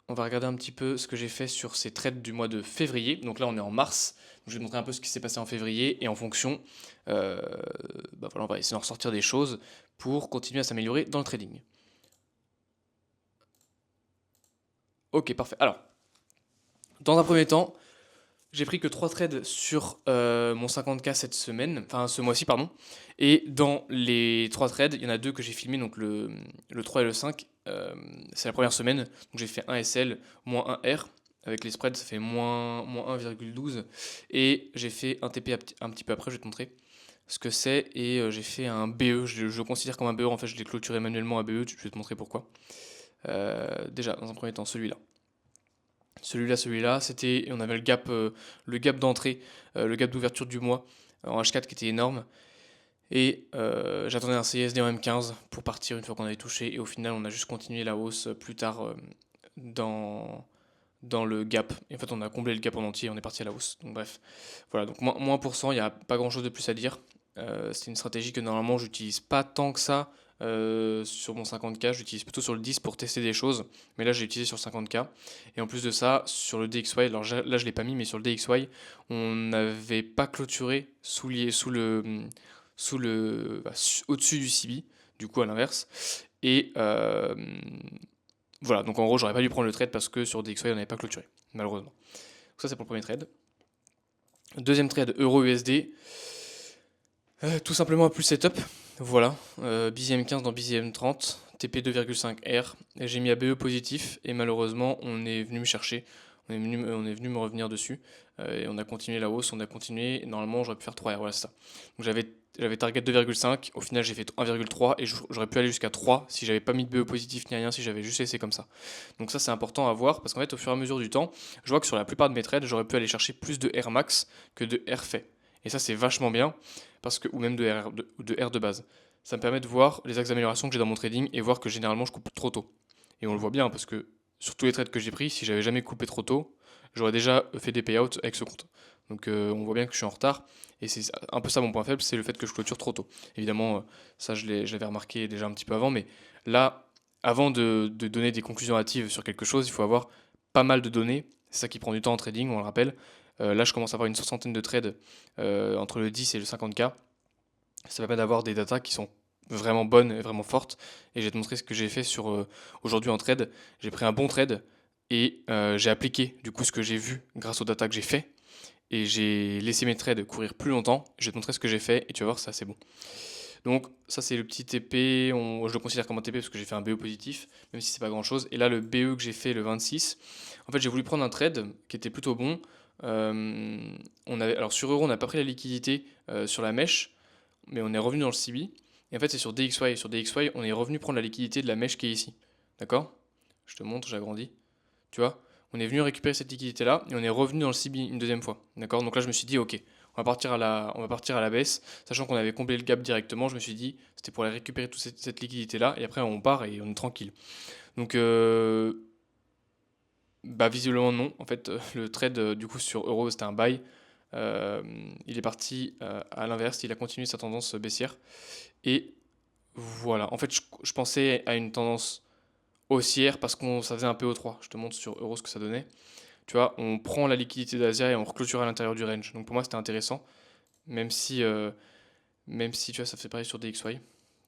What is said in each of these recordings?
on va regarder un petit peu ce que j'ai fait sur ces trades du mois de février. Donc là, on est en mars. Donc je vais te montrer un peu ce qui s'est passé en février. Et en fonction, euh, bah voilà, on va essayer d'en ressortir des choses pour continuer à s'améliorer dans le trading. Ok, parfait. Alors, dans un premier temps, j'ai pris que 3 trades sur mon 50K cette semaine, enfin ce mois-ci, pardon. Et dans les 3 trades, il y en a 2 que j'ai filmés, donc le 3 et le 5. C'est la première semaine, donc j'ai fait un SL, moins un R. Avec les spreads, ça fait moins 1,12. Et j'ai fait un TP un petit peu après, je vais te montrer ce que c'est. Et j'ai fait un BE, je le considère comme un BE, en fait je l'ai clôturé manuellement à BE, je vais te montrer pourquoi. Déjà, dans un premier temps, celui-là. Celui-là, c'était, on avait le gap d'entrée, le gap d'ouverture du mois en H4 qui était énorme. Et j'attendais un CSD en M15 pour partir une fois qu'on avait touché. Et au final, on a juste continué la hausse plus tard dans, dans le gap. Et en fait, on a comblé le gap en entier et on est parti à la hausse. Donc bref, voilà, donc moins pour cent, il n'y a pas grand-chose de plus à dire. C'est une stratégie que normalement, j'utilise pas tant que ça sur mon 50K. J'utilise plutôt sur le 10 pour tester des choses. Mais là, j'ai utilisé sur 50K. Et en plus de ça, sur le DXY, alors là, je l'ai pas mis, mais sur le DXY, on n'avait pas clôturé au-dessus du CB, du coup à l'inverse. Et voilà, donc en gros, j'aurais pas dû prendre le trade parce que sur DXY, on n'avait pas clôturé, malheureusement. Donc ça, c'est pour le premier trade. Deuxième trade, Euro-USD. Tout simplement un plus setup. Voilà, BZM15 dans BZM30, TP2,5R. Et j'ai mis ABE positif et malheureusement, on est venu me chercher. On est venu me revenir dessus. Et on a continué la hausse, on a continué. Normalement, j'aurais pu faire 3R, voilà, c'est ça. Donc j'avais target 2,5. Au final, j'ai fait 1,3 et j'aurais pu aller jusqu'à 3 si j'avais pas mis de BE positif ni rien, si j'avais juste laissé comme ça. Donc ça, c'est important à voir parce qu'en fait, au fur et à mesure du temps, je vois que sur la plupart de mes trades, j'aurais pu aller chercher plus de R max que de R fait. Et ça, c'est vachement bien parce que, ou même de R de base. Ça me permet de voir les axes d'amélioration que j'ai dans mon trading et voir que généralement je coupe trop tôt. Et on le voit bien parce que sur tous les trades que j'ai pris, si j'avais jamais coupé trop tôt, j'aurais déjà fait des payouts avec ce compte. Donc on voit bien que je suis en retard et c'est un peu ça mon point faible, c'est le fait que je clôture trop tôt. Évidemment, ça je l'avais remarqué déjà un petit peu avant, mais là, avant de donner des conclusions hâtives sur quelque chose, il faut avoir pas mal de données. C'est ça qui prend du temps en trading, on le rappelle. Là, je commence à avoir une soixantaine de trades entre le 10 et le 50K. Ça permet d'avoir des datas qui sont vraiment bonnes et vraiment fortes. Et je vais te montrer ce que j'ai fait sur aujourd'hui en trade. J'ai pris un bon trade et j'ai appliqué du coup ce que j'ai vu grâce aux datas que j'ai fait. Et j'ai laissé mes trades courir plus longtemps. Je vais te montrer ce que j'ai fait et tu vas voir, c'est assez bon. Donc ça c'est le petit TP, je le considère comme un TP parce que j'ai fait un BE positif, même si c'est pas grand chose. Et là le BE que j'ai fait le 26, en fait j'ai voulu prendre un trade qui était plutôt bon. Alors sur Euro on n'a pas pris la liquidité sur la mèche, mais on est revenu dans le CB. Et en fait c'est sur DXY. Sur DXY on est revenu prendre la liquidité de la mèche qui est ici. D'accord? Je te montre, j'agrandis. Tu vois? On est venu récupérer cette liquidité là et on est revenu dans le CB une deuxième fois. D'accord? Donc là je me suis dit ok, on va partir à la baisse, sachant qu'on avait comblé le gap directement. Je me suis dit, c'était pour aller récupérer toute cette liquidité-là, et après on part et on est tranquille. Donc, bah visiblement non. En fait, le trade du coup sur Euro c'était un buy. Euh, il est parti à l'inverse, il a continué sa tendance baissière. Et voilà. En fait, je pensais à une tendance haussière parce qu'on ça faisait un PO3. Je te montre sur Euro ce que ça donnait. Tu vois, on prend la liquidité d'Asia et on reclôture à l'intérieur du range. Donc pour moi c'était intéressant, même si tu vois, ça fait pareil sur DXY.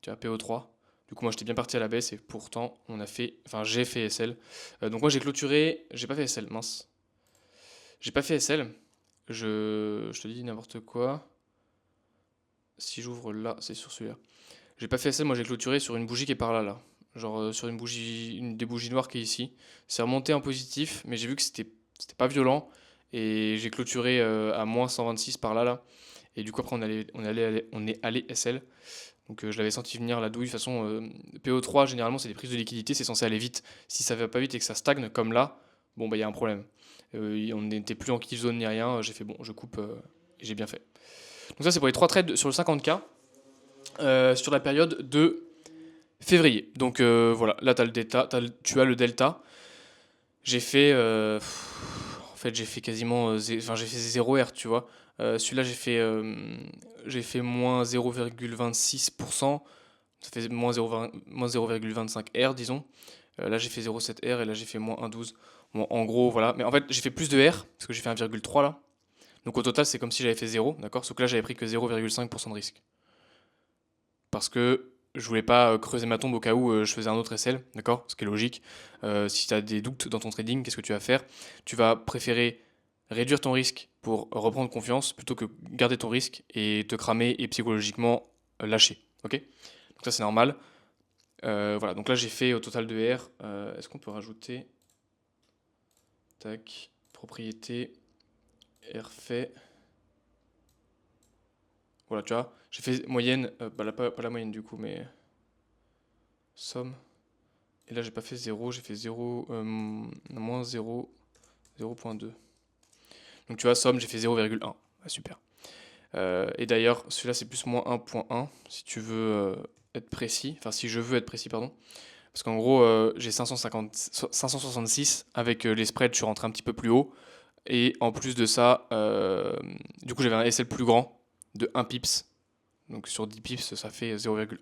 Tu vois, PO3. Du coup, moi, j'étais bien parti à la baisse et pourtant, j'ai fait SL. Donc, moi, j'ai clôturé. J'ai pas fait SL, mince. J'ai pas fait SL. Je te dis n'importe quoi. Si j'ouvre là, c'est sur celui-là. J'ai pas fait SL, moi, j'ai clôturé sur une bougie qui est par là, là. Genre, sur une bougie, une des bougies noires qui est ici. C'est remonté en positif, mais j'ai vu que c'était pas violent. Et j'ai clôturé à moins 126 par là, là. Et du coup, après, on est allé SL. Donc je l'avais senti venir la douille. De toute façon, PO3, généralement, c'est des prises de liquidité, c'est censé aller vite. Si ça va pas vite et que ça stagne, comme là, bon, bah il y a un problème. On n'était plus en kill zone ni rien. J'ai fait bon, je coupe et j'ai bien fait. Donc ça, c'est pour les 3 trades sur le 50K sur la période de février. Donc voilà, là, tu as le delta. J'ai fait. En fait, j'ai fait quasiment. Enfin, j'ai fait 0 R, tu vois. Celui-là, j'ai fait moins 0,26%. Ça fait moins 0,25 R, disons. Là j'ai fait 0,7 R et là j'ai fait moins 1,12. Bon, en gros, voilà. Mais en fait, j'ai fait plus de R, parce que j'ai fait 1,3 là. Donc au total, c'est comme si j'avais fait 0, d'accord? Sauf que là, j'avais pris que 0,5% de risque. Parce que je voulais pas creuser ma tombe au cas où je faisais un autre SL, d'accord? Ce qui est logique. Si tu as des doutes dans ton trading, qu'est-ce que tu vas faire? Tu vas préférer réduire ton risque pour reprendre confiance plutôt que garder ton risque et te cramer et psychologiquement lâcher, ok? Donc ça, c'est normal. Voilà, donc là, j'ai fait au total de R. Est-ce qu'on peut rajouter? Tac, propriété, R fait. Voilà, tu vois, j'ai fait moyenne, pas la moyenne du coup, mais somme. Et là, j'ai pas fait 0, j'ai fait 0, moins 0, 0,2. Donc tu vois, somme, j'ai fait 0,1. Ah, super. Et d'ailleurs, celui-là, c'est plus moins 1,1, si tu veux être précis. Enfin, si je veux être précis, pardon. Parce qu'en gros, j'ai 566. Avec les spreads, je suis rentré un petit peu plus haut. Et en plus de ça, du coup, j'avais un SL plus grand de 1 pips. Donc sur 10 pips, ça fait 0,1.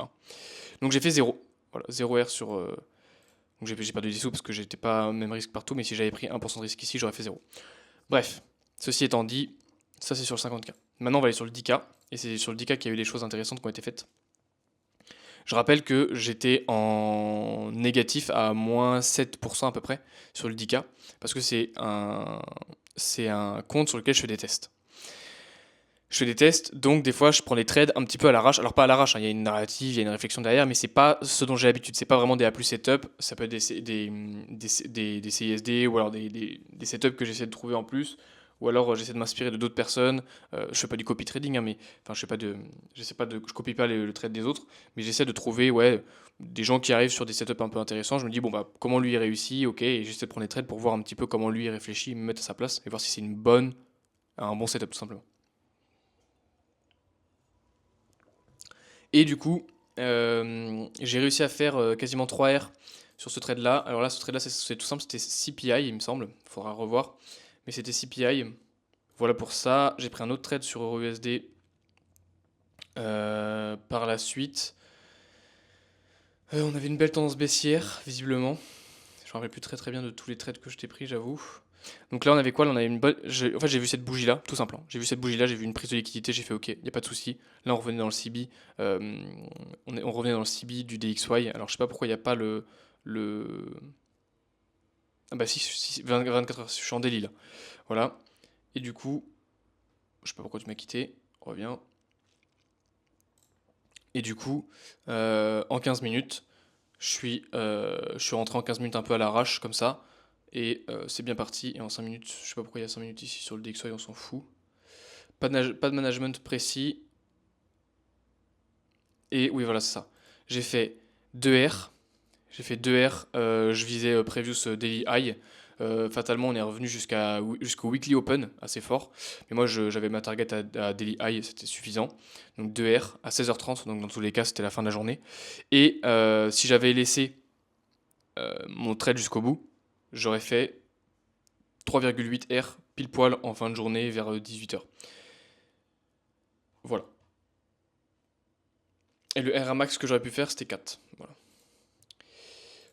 Donc j'ai fait 0. Voilà, 0 R sur. Donc j'ai perdu des sous parce que j'étais pas même risque partout, mais si j'avais pris 1% de risque ici, j'aurais fait 0. Bref, ceci étant dit, ça c'est sur le 50K. Maintenant on va aller sur le 10K, et c'est sur le 10K qu'il y a eu des choses intéressantes qui ont été faites. Je rappelle que j'étais en négatif à moins 7% à peu près sur le 10K, parce que c'est un compte sur lequel je fais des tests. Je fais des tests, donc des fois je prends des trades un petit peu à l'arrache. Alors pas à l'arrache, hein, il y a une narrative, il y a une réflexion derrière, mais c'est pas ce dont j'ai l'habitude. C'est pas vraiment des A plus setup, ça peut être des CISD ou alors des setups que j'essaie de trouver en plus. Ou alors j'essaie de m'inspirer de d'autres personnes. Je fais pas du copy trading, hein, mais enfin je copie pas le trade des autres, mais j'essaie de trouver ouais des gens qui arrivent sur des setups un peu intéressants. Je me dis bon bah comment lui il réussit, ok, et j'essaie de prendre des trades pour voir un petit peu comment lui il réfléchit, me mettre à sa place et voir si c'est un bon setup tout simplement. Et du coup, j'ai réussi à faire quasiment 3 R sur ce trade-là. Alors là, ce trade-là, c'est tout simple, c'était CPI, il me semble. Il faudra revoir. Mais c'était CPI. Voilà pour ça. J'ai pris un autre trade sur EURUSD par la suite. On avait une belle tendance baissière, visiblement. Je me rappelle plus très très bien de tous les trades que je t'ai pris, j'avoue. Donc là, on avait quoi? Là, on avait une bonne. En fait, j'ai vu cette bougie-là, tout simplement. J'ai vu cette bougie-là, j'ai vu une prise de liquidité, j'ai fait OK, il n'y a pas de souci. Là, on revenait dans le CB. On revenait dans le CB du DXY. Alors, je sais pas pourquoi il n'y a pas le. Ah bah si, 24 heures, je suis en délit là. Voilà. Et du coup, je sais pas pourquoi tu m'as quitté. Reviens. Et du coup, en 15 minutes, je suis rentré en 15 minutes un peu à l'arrache, comme ça. Et c'est bien parti. Et en 5 minutes, je sais pas pourquoi il y a 5 minutes ici sur le DXY, on s'en fout. Pas de management précis. Et oui, voilà, c'est ça. J'ai fait 2 R. J'ai fait 2 R. Je visais Previous Daily High. Fatalement, on est revenu jusqu'au Weekly Open, assez fort. Mais moi, j'avais ma target à Daily High, c'était suffisant. Donc 2 R à 16h30. Donc dans tous les cas, c'était la fin de la journée. Et si j'avais laissé mon trade jusqu'au bout, j'aurais fait 3,8 R pile poil en fin de journée vers 18h. Voilà. Et le R max que j'aurais pu faire, c'était 4. Voilà.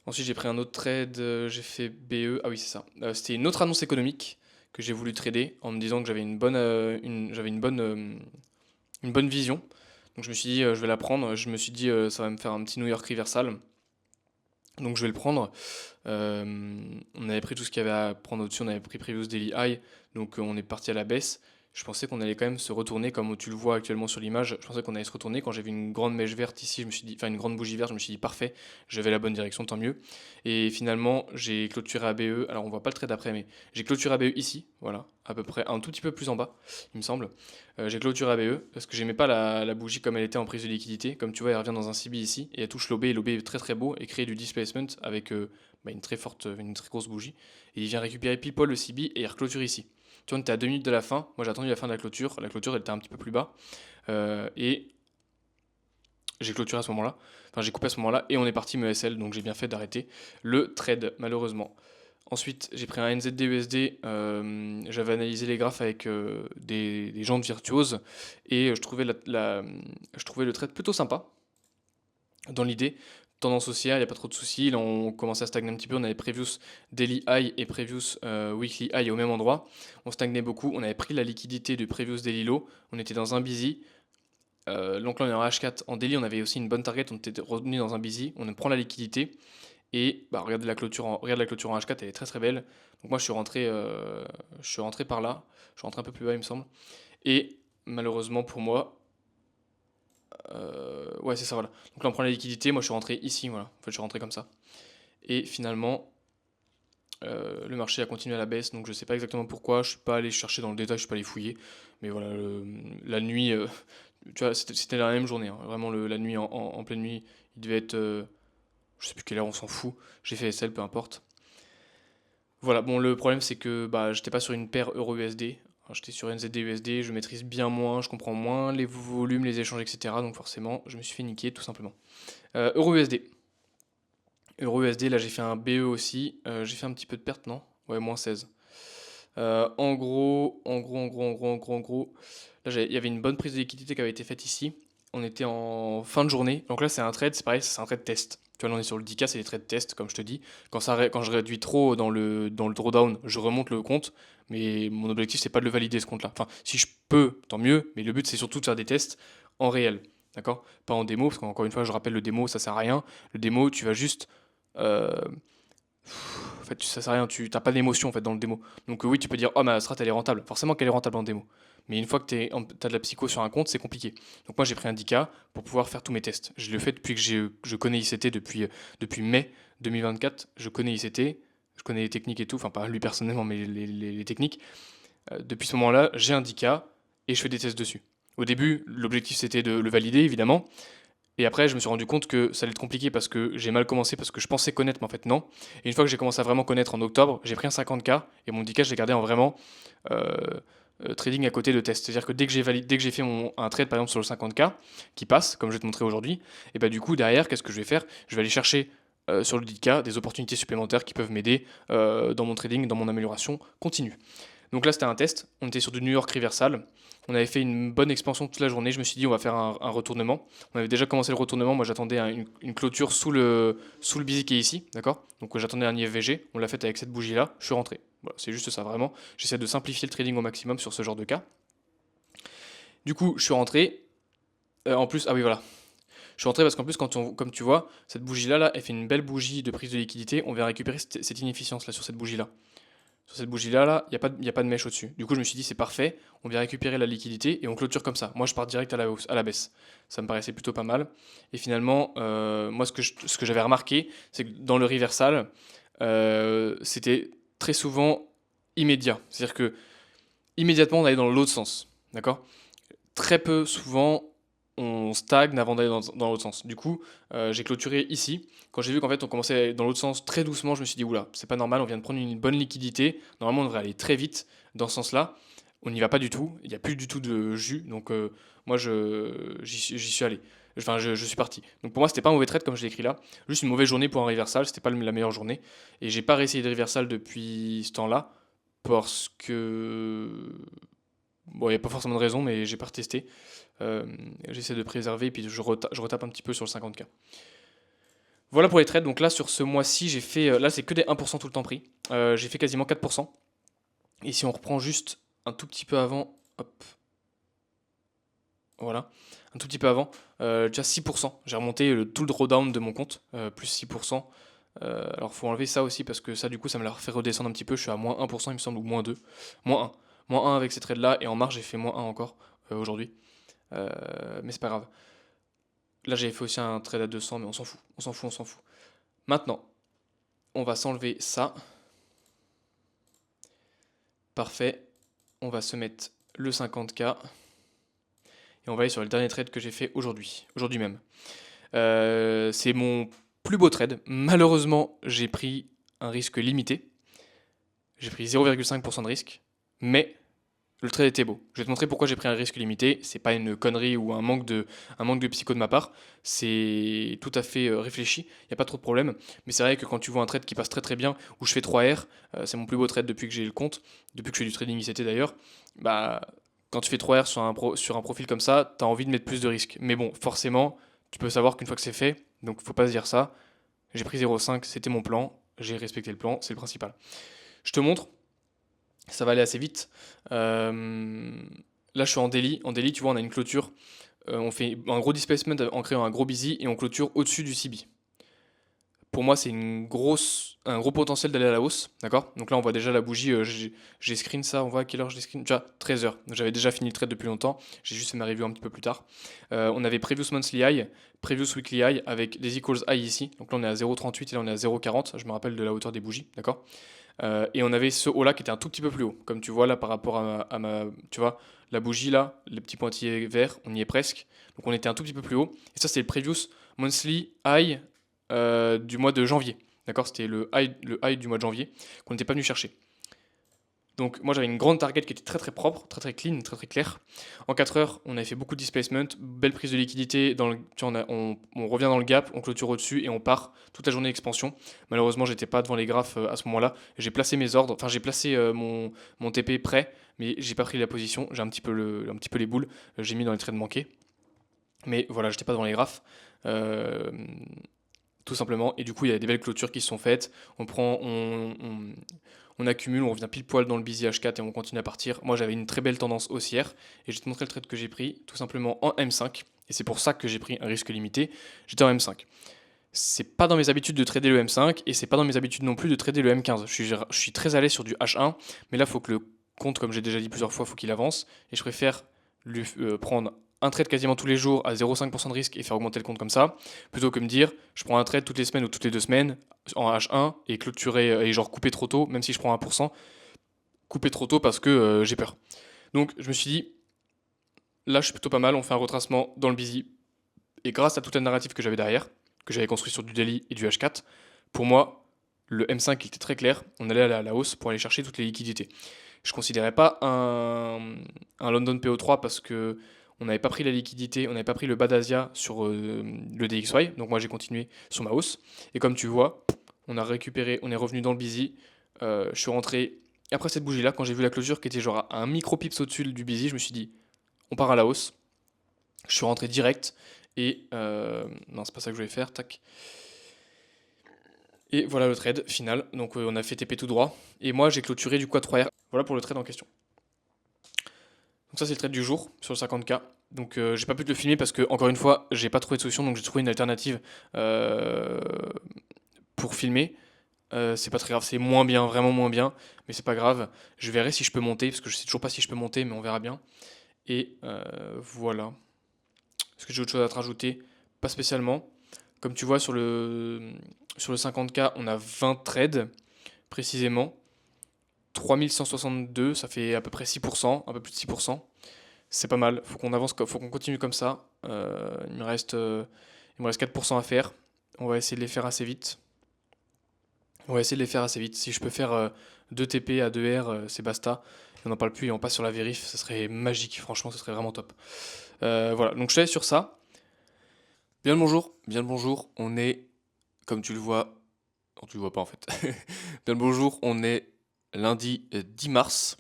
Ensuite, j'ai pris un autre trade, j'ai fait BE. Ah oui, c'est ça. C'était une autre annonce économique que j'ai voulu trader en me disant que j'avais une bonne vision. Donc je me suis dit, je vais la prendre. Je me suis dit, ça va me faire un petit New York reversal. Donc je vais le prendre. On avait pris tout ce qu'il y avait à prendre au-dessus. On avait pris Previous Daily High. Donc on est parti à la baisse. Je pensais qu'on allait quand même se retourner comme tu le vois actuellement sur l'image. Je pensais qu'on allait se retourner. Quand j'ai vu une grande mèche verte ici, je me suis dit, enfin une grande bougie verte, je me suis dit parfait, je vais la bonne direction, tant mieux. Et finalement, j'ai clôturé ABE. Alors on voit pas le trade après, mais j'ai clôturé ABE ici, voilà, à peu près un tout petit peu plus en bas, il me semble. J'ai clôturé ABE parce que j'aimais pas la bougie comme elle était en prise de liquidité. Comme tu vois, elle revient dans un CB ici et elle touche l'OB et l'OB est très très beau et crée du displacement avec une très grosse bougie. Et il vient récupérer pile poil le CB et il reclôture ici. Tu vois, on était à 2 minutes de la fin. Moi, j'ai attendu la fin de la clôture. La clôture, elle était un petit peu plus bas. Et j'ai clôturé à ce moment-là. Enfin, j'ai coupé à ce moment-là. Et on est parti me SL. Donc, j'ai bien fait d'arrêter le trade, malheureusement. Ensuite, j'ai pris un NZD-USD. J'avais analysé les graphes avec des gens de virtuose. Et je trouvais le trade plutôt sympa. Dans l'idée, tendance haussière, il n'y a pas trop de soucis. Là, on commençait à stagner un petit peu. On avait previous daily high et previous weekly high au même endroit. On stagnait beaucoup. On avait pris la liquidité du previous daily low. On était dans un busy. Donc là, on est en H4 en daily. On avait aussi une bonne target. On était revenu dans un busy. On prend la liquidité. Et bah, regarde la clôture en H4, elle est très très belle. Donc moi, je suis rentré par là. Je suis rentré un peu plus bas, il me semble. Et malheureusement pour moi, ouais, c'est ça, voilà. Donc là, on prend la liquidité. Moi, je suis rentré ici, voilà. En fait, je suis rentré comme ça. Et finalement, le marché a continué à la baisse. Donc, je sais pas exactement pourquoi. Je suis pas allé chercher dans le détail, je suis pas allé fouiller. Mais voilà, la nuit, tu vois, c'était la même journée, hein. Vraiment, la nuit, en pleine nuit, il devait être, je sais plus quelle heure, on s'en fout. J'ai fait SL, peu importe. Voilà, bon, le problème, c'est que bah, j'étais pas sur une paire euro-USD. J'étais sur NZD-USD, je maîtrise bien moins, je comprends moins les volumes, les échanges, etc. Donc forcément, je me suis fait niquer tout simplement. Euro-USD. Euro-USD, là j'ai fait un BE aussi. J'ai fait un petit peu de perte, non? Ouais, moins 16. En gros, là il y avait une bonne prise de liquidité qui avait été faite ici. On était en fin de journée. Donc là c'est un trade, c'est pareil, c'est un trade test. Tu vois, là on est sur le 10K, c'est des trades test, comme je te dis. Quand je réduis trop dans le drawdown, je remonte le compte. Mais mon objectif c'est pas de le valider ce compte-là. Enfin, si je peux, tant mieux. Mais le but c'est surtout de faire des tests en réel. D'accord? Pas en démo, parce qu'encore une fois, je rappelle, le démo ça sert à rien. Le démo, tu vas juste. euh, En fait, ça sert à rien, tu n'as pas d'émotion en fait dans le démo. Donc oui, tu peux dire, oh ma strat elle est rentable. Forcément qu'elle est rentable en démo. Mais une fois que tu as de la psycho sur un compte, c'est compliqué. Donc moi j'ai pris un 10K pour pouvoir faire tous mes tests. Je le fais depuis que je connais ICT, depuis mai 2024. Je connais ICT, je connais les techniques et tout. Enfin pas lui personnellement, mais les techniques. Depuis ce moment-là, j'ai un 10K et je fais des tests dessus. Au début, l'objectif c'était de le valider évidemment. Et après, je me suis rendu compte que ça allait être compliqué parce que j'ai mal commencé, parce que je pensais connaître, mais en fait non. Et une fois que j'ai commencé à vraiment connaître en octobre, j'ai pris un 50K et mon 10K, je l'ai gardé en vraiment euh, trading à côté de test. C'est-à-dire que dès que j'ai fait un trade par exemple sur le 50K qui passe, comme je vais te montrer aujourd'hui, et bah du coup derrière, qu'est-ce que je vais faire? Je vais aller chercher sur le 10K des opportunités supplémentaires qui peuvent m'aider dans mon trading, dans mon amélioration continue. Donc là, c'était un test. On était sur du New York Reversal. On avait fait une bonne expansion toute la journée. Je me suis dit, on va faire un retournement. On avait déjà commencé le retournement. Moi, j'attendais une clôture sous le busy qui est ici. D'accord? Donc, j'attendais un IFVG. On l'a fait avec cette bougie-là. Je suis rentré. Voilà, c'est juste ça, vraiment. J'essaie de simplifier le trading au maximum sur ce genre de cas. Du coup, je suis rentré. En plus, ah oui, voilà. Je suis rentré parce qu'en plus, comme tu vois, cette bougie-là, là, elle fait une belle bougie de prise de liquidité. On vient récupérer cette inefficience-là sur cette bougie-là. Sur cette bougie-là, là, il y a pas de mèche au-dessus. Du coup, je me suis dit, c'est parfait, on vient récupérer la liquidité et on clôture comme ça. Moi, je pars direct à la baisse. Ça me paraissait plutôt pas mal. Et finalement, moi, ce que j'avais remarqué, c'est que dans le reversal, c'était très souvent immédiat. C'est-à-dire que immédiatement, on allait dans l'autre sens. D'accord? Très peu souvent, on stagne avant d'aller dans l'autre sens. Du coup, j'ai clôturé ici. Quand j'ai vu qu'en fait on commençait à aller dans l'autre sens très doucement, je me suis dit, oula, c'est pas normal, on vient de prendre une bonne liquidité. Normalement, on devrait aller très vite dans ce sens-là. On n'y va pas du tout. Il n'y a plus du tout de jus. Donc, moi, j'y suis allé. Enfin, je suis parti. Donc, pour moi, c'était pas un mauvais trade comme je l'ai écrit là. Juste une mauvaise journée pour un reversal. C'était pas la meilleure journée. Et j'ai pas réessayé de reversal depuis ce temps-là. Parce que. Bon, il n'y a pas forcément de raison, mais j'ai pas retesté. Euh, J'essaie de préserver et puis je retape un petit peu sur le 50K. Voilà pour les trades. Donc là, sur ce mois-ci, j'ai fait. Là, c'est que des 1% tout le temps pris. J'ai fait quasiment 4%. Et si on reprend juste un tout petit peu avant. Hop. Voilà. Un tout petit peu avant. Déjà 6%. J'ai remonté tout le drawdown de mon compte. Plus 6%. Alors, faut enlever ça aussi parce que ça, du coup, ça me l'a fait redescendre un petit peu. Je suis à moins 1%, il me semble, ou moins 2. Moins 1. Moins 1 avec ces trades-là. Et en marge, j'ai fait moins 1 encore aujourd'hui. Mais c'est pas grave. Là, j'avais fait aussi un trade à 200, mais on s'en fout. On s'en fout, on s'en fout. Maintenant, on va s'enlever ça. Parfait. On va se mettre le 50K. Et on va aller sur le dernier trade que j'ai fait aujourd'hui. Aujourd'hui même. C'est mon plus beau trade. Malheureusement, j'ai pris un risque limité. J'ai pris 0,5% de risque. Mais le trade était beau. Je vais te montrer pourquoi j'ai pris un risque limité. C'est pas une connerie ou un manque de psycho de ma part. C'est tout à fait réfléchi. Il n'y a pas trop de problème. Mais c'est vrai que quand tu vois un trade qui passe très très bien, où je fais 3R, c'est mon plus beau trade depuis que j'ai le compte, depuis que je fais du trading ICT d'ailleurs, bah, quand tu fais 3R sur un profil comme ça, tu as envie de mettre plus de risques. Mais bon, forcément, tu peux savoir qu'une fois que c'est fait, Donc faut pas se dire ça. J'ai pris 0,5, c'était mon plan, j'ai respecté le plan, c'est le principal. Je te montre, ça va aller assez vite. Là je suis en daily. En daily, tu vois, on a une clôture. On fait un gros displacement en créant un gros busy et on clôture au-dessus du CB. Pour moi, c'est un gros potentiel d'aller à la hausse, d'accord? Donc là, on voit déjà la bougie, j'ai screen ça, on voit à quelle heure j'ai screen, tu vois, 13h. J'avais déjà fini le trade depuis longtemps, j'ai juste fait ma review un petit peu plus tard. On avait previous monthly high, previous weekly high avec des equals high ici. Donc là, on est à 0,38 et là, on est à 0,40. Je me rappelle de la hauteur des bougies, d'accord? Et on avait ce haut là qui était un tout petit peu plus haut, comme tu vois là par rapport tu vois, la bougie là, les petits pointillés verts, on y est presque. Donc on était un tout petit peu plus haut. Et ça, c'est le previous monthly high du mois de janvier. D'accord? C'était le high du mois de janvier qu'on n'était pas venu chercher. Donc moi j'avais une grande target qui était très très propre, très très clean, très très claire. En 4 heures, on avait fait beaucoup de displacement, belle prise de liquidité, on revient dans le gap, on clôture au-dessus et on part toute la journée d'expansion. Malheureusement j'étais pas devant les graphes à ce moment-là, j'ai placé mes ordres, enfin j'ai placé mon TP prêt, mais j'ai pas pris la position, j'ai un petit peu les boules, j'ai mis dans les trades manqués. Mais voilà, j'étais pas devant les graphes. Euh, Tout simplement. Et du coup, il y a des belles clôtures qui se sont faites. On accumule, on revient pile poil dans le busy H4 et on continue à partir. Moi, j'avais une très belle tendance haussière et je vais te montrer le trade que j'ai pris tout simplement en M5. Et c'est pour ça que j'ai pris un risque limité. J'étais en M5. C'est pas dans mes habitudes de trader le M5 et c'est pas dans mes habitudes non plus de trader le M15. Je suis très allé sur du H1, mais là, il faut que le compte, comme j'ai déjà dit plusieurs fois, il faut qu'il avance. Et je préfère lui prendre un trade quasiment tous les jours à 0,5% de risque et faire augmenter le compte comme ça, plutôt que me dire je prends un trade toutes les semaines ou toutes les 2 semaines en H1 et clôturer et genre couper trop tôt, même si je prends 1%, couper trop tôt parce que j'ai peur. Donc je me suis dit, là je suis plutôt pas mal, on fait un retracement dans le busy et grâce à toute la narrative que j'avais derrière, que j'avais construit sur du daily et du H4, pour moi, le M5 il était très clair, on allait à la hausse pour aller chercher toutes les liquidités. Je ne considérais pas un London PO3 parce que on n'avait pas pris la liquidité, on n'avait pas pris le bas d'Asia sur le DXY, donc moi j'ai continué sur ma hausse. Et comme tu vois, on a récupéré, on est revenu dans le busy. Je suis rentré après cette bougie là, quand j'ai vu la clôture qui était genre à un micro pips au-dessus du busy, je me suis dit on part à la hausse. Je suis rentré direct et non, c'est pas ça que je voulais faire, tac. Et voilà le trade final. Donc on a fait TP tout droit. Et moi j'ai clôturé du quad 3R. Voilà pour le trade en question. Donc ça c'est le trade du jour sur le 50K. Donc j'ai pas pu te le filmer parce que encore une fois j'ai pas trouvé de solution donc j'ai trouvé une alternative euh, pour filmer. C'est pas très grave, c'est moins bien, vraiment moins bien, mais c'est pas grave. Je verrai si je peux monter parce que je sais toujours pas si je peux monter, mais on verra bien. Et voilà. Est-ce que j'ai autre chose à te rajouter? Pas spécialement. Comme tu vois sur le 50K, on a 20 trades précisément. 3162, ça fait à peu près 6%, un peu plus de 6%. C'est pas mal, faut qu'on avance, faut qu'on continue comme ça. Il me reste 4% à faire. On va essayer de les faire assez vite. On va essayer de les faire assez vite. Si je peux faire 2 TP à 2 R, c'est basta. Et on n'en parle plus et on passe sur la vérif, ça serait magique, franchement, ça serait vraiment top. Voilà, donc je te laisse sur ça. Bien le bonjour, bien le bonjour. On est, comme tu le vois, non, tu le vois pas en fait. Bien le bonjour, on est lundi 10 mars.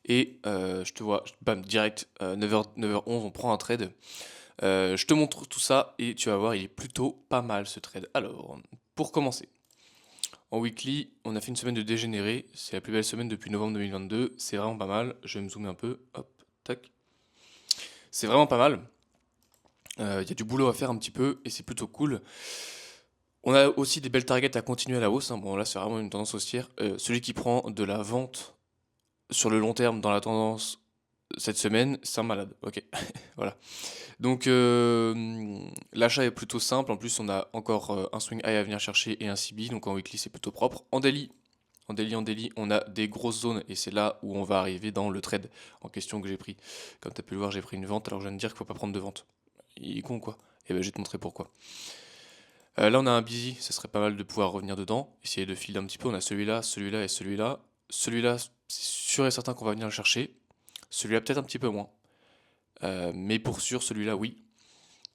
Et je te vois, bam, direct, 9h, 9h11, on prend un trade. Je te montre tout ça et tu vas voir, il est plutôt pas mal ce trade. Alors, pour commencer, en weekly, on a fait une semaine de dégénéré. C'est la plus belle semaine depuis novembre 2022. C'est vraiment pas mal. Je vais me zoomer un peu. Hop, tac. C'est vraiment pas mal. Il y a du boulot à faire un petit peu et c'est plutôt cool. On a aussi des belles targets à continuer à la hausse, hein. Bon, là, c'est vraiment une tendance haussière. Celui qui prend de la vente sur le long terme dans la tendance cette semaine, c'est un malade. Ok, voilà. Donc, l'achat est plutôt simple. En plus, on a encore un swing high à venir chercher et un CB. Donc, en weekly, c'est plutôt propre. En daily, on a des grosses zones et c'est là où on va arriver dans le trade en question que j'ai pris. Comme tu as pu le voir, j'ai pris une vente. Alors, je viens de dire qu'il ne faut pas prendre de vente. Il est con, quoi. Et ben, je vais te montrer pourquoi. Là, on a un busy, ça serait pas mal de pouvoir revenir dedans, essayer de filer un petit peu. On a celui-là, celui-là et celui-là. Celui-là, c'est sûr et certain qu'on va venir le chercher. Celui-là, peut-être un petit peu moins. Mais pour sûr, celui-là, oui.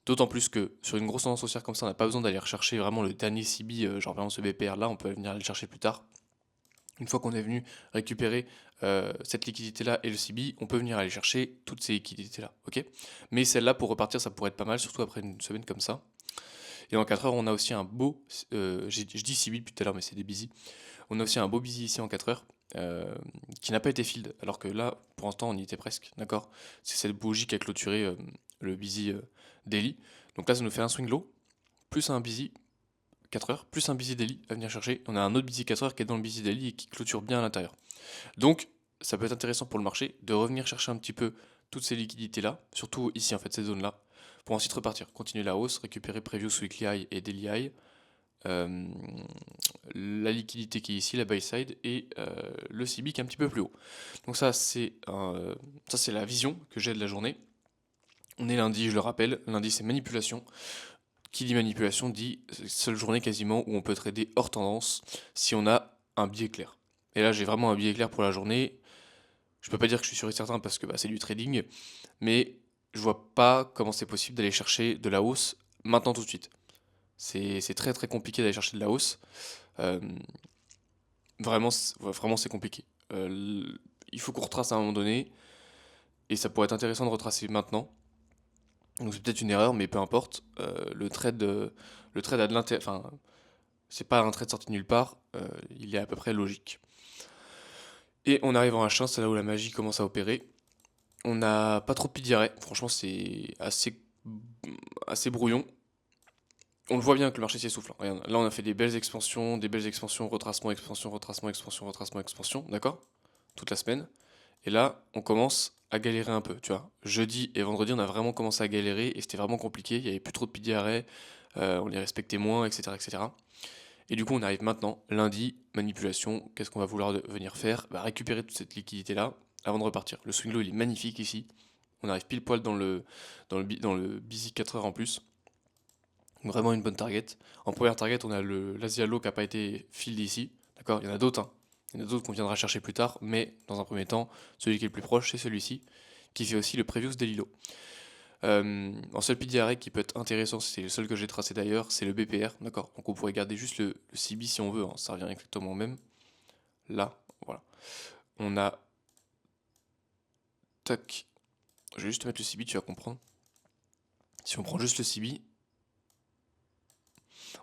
D'autant plus que sur une grosse tendance haussière comme ça, on n'a pas besoin d'aller rechercher vraiment le dernier CB, genre par exemple ce BPR là, on peut venir le chercher plus tard. Une fois qu'on est venu récupérer cette liquidité là et le CB, on peut venir aller chercher toutes ces liquidités là, ok? Mais celle-là pour repartir, ça pourrait être pas mal, surtout après une semaine comme ça. Et en 4 heures, on a aussi un beau, je dis CB depuis tout à l'heure, mais c'est des busy. On a aussi un beau busy ici en 4 heures, qui n'a pas été filled, alors que là, pour l'instant, on y était presque, d'accord? C'est cette bougie qui a clôturé le busy daily. Donc là, ça nous fait un swing low, plus un busy 4 heures, plus un busy daily à venir chercher. On a un autre busy 4 heures qui est dans le busy daily et qui clôture bien à l'intérieur. Donc, ça peut être intéressant pour le marché de revenir chercher un petit peu toutes ces liquidités-là, surtout ici en fait, ces zones-là, pour ensuite repartir, continuer la hausse, récupérer previous weekly high et daily high, euh, la liquidité qui est ici, la buy side, et le CB qui est un petit peu plus haut. Donc ça c'est la vision que j'ai de la journée. On est lundi, je le rappelle, lundi c'est manipulation. Qui dit manipulation dit seule journée quasiment où on peut trader hors tendance si on a un biais clair. Et là j'ai vraiment un biais clair pour la journée. Je peux pas dire que je suis sûr et certain parce que c'est du trading, mais je vois pas comment c'est possible d'aller chercher de la hausse maintenant tout de suite. C'est très très compliqué d'aller chercher de la hausse. Euh, vraiment c'est compliqué. Il faut qu'on retrace à un moment donné, et ça pourrait être intéressant de retracer maintenant. Donc c'est peut-être une erreur, mais peu importe. Le trade a de l'intérêt. Enfin, c'est pas un trade sorti de nulle part. Il est à peu près logique. Et on arrive en H1, c'est là où la magie commence à opérer. On n'a pas trop de diarrhée. Franchement, c'est assez brouillon. On le voit bien que le marché s'essouffle. Regarde, là, on a fait des belles expansions, retracement, expansion, retracement, expansion, retracement, expansion, d'accord? Toute la semaine. Et là, on commence à galérer un peu, tu vois. Jeudi et vendredi, on a vraiment commencé à galérer et c'était vraiment compliqué. Il y avait plus trop de diarrhée, on les respectait moins, etc., etc. Et du coup, on arrive maintenant, lundi, manipulation. Qu'est-ce qu'on va vouloir venir faire? Récupérer toute cette liquidité-là avant de repartir. Le swing low, il est magnifique ici. On arrive pile poil dans le busy 4 heures en plus. Donc vraiment une bonne target. En première target, on a l'Asia Low qui n'a pas été filled ici. D'accord? Il y en a d'autres, hein. Il y en a d'autres qu'on viendra chercher plus tard, mais dans un premier temps, celui qui est le plus proche, c'est celui-ci, qui fait aussi le previous Daily Low. En seul PDRA qui peut être intéressant, c'est le seul que j'ai tracé d'ailleurs, c'est le BPR, d'accord? Donc on pourrait garder juste le CB si on veut, hein, ça revient exactement au même. Là, voilà. On a... Tac. Je vais juste te mettre le CB, tu vas comprendre. Si on prend juste le CB,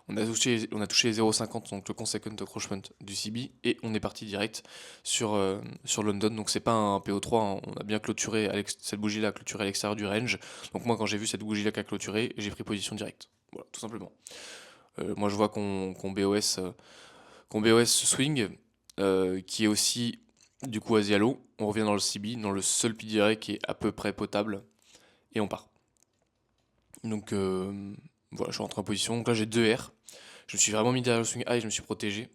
on a touché les 0,50, donc le consequent accrochement du CB, et on est parti direct sur London. Donc c'est pas un PO3, hein, on a bien clôturé, cette bougie-là a clôturé à l'extérieur du range. Donc moi, quand j'ai vu cette bougie-là qui a clôturé, j'ai pris position directe. Voilà, tout simplement. Moi, je vois qu'on BOS swing, qui est aussi du coup Asialo. On revient dans le CB, dans le seul PDRA qui est à peu près potable, et on part. Donc voilà, je suis rentré en position. Donc là, j'ai 2 R. Je me suis vraiment mis derrière le swing high, je me suis protégé.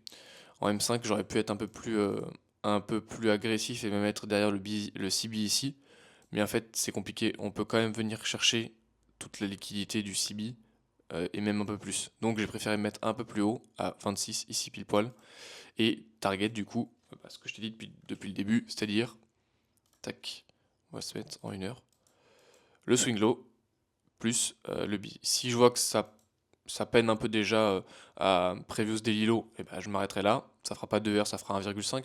En M5, j'aurais pu être un peu plus agressif et même être derrière le CB ici. Mais en fait, c'est compliqué. On peut quand même venir chercher toute la liquidité du CB, et même un peu plus. Donc j'ai préféré me mettre un peu plus haut, à 26, ici pile poil. Et target, du coup, ce que je t'ai dit depuis le début, c'est-à-dire, tac, on va se mettre en 1 heure. Le swing low, plus le busy. Si je vois que ça peine un peu déjà à previous daily low, et ben je m'arrêterai là. Ça fera pas 2 heures, ça fera 1,5,